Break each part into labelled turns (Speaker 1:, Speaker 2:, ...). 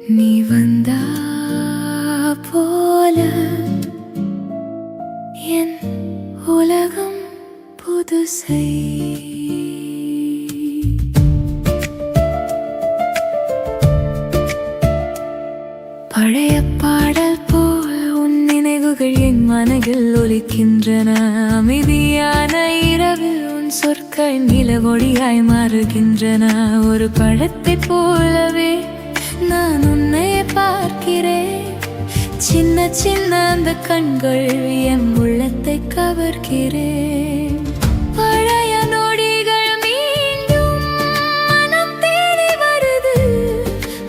Speaker 1: நீ வந்தா போல என் உலகம் புதுசை. பழைய பாடல் போல் உன் நினைவுகள் என் மனதில் ஒலிக்கின்றன. அமைதியான இரவில் உன் சொற்கள் நிலவொளியாய் மாறுகின்றன. ஒரு பழத்தை போலவே நான் உன்னை பார்க்கிறேன். சின்ன சின்ன அந்த கண்கள் என் உள்ளத்தை கவர்கிறேன். பழைய நொடிகள் மீண்டும் மனம் தேடி வருது.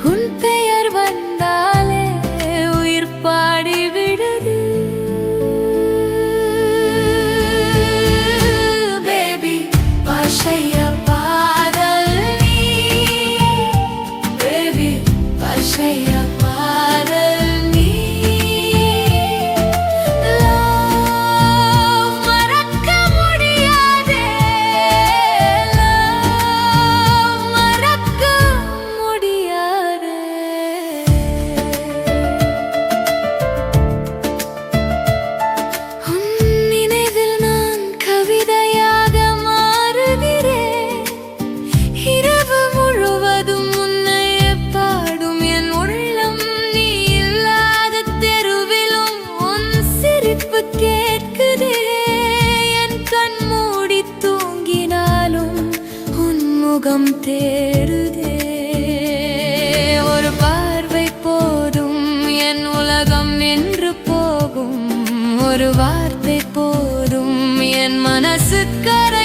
Speaker 1: உன் பெயர் வந்தாலே உயிர் பாடி விடுது. பேபி பாஷைய பாடல் நீ. பேபி பாஷைய பாடல் நீ. லவ் மறக்க முடியாதே. லவ் மறக்க முடியாதே. உன் நினைவில் நான் கவிதையாக மாறுகிறேன். இரவு முழுவதும் உன்னை பாடும் என் உள்ளம். நீ இல்லாத தெருவிலும் உன் சிரிப்பு கேட்குதே. என் கண் மூடி தூங்கினாலும் உன் முகம் தேடுதே. ஒரு பார்வை போதும் என் உலகம் நின்று போகும். ஒரு வார்த்தை போதும் என் மனசு கரை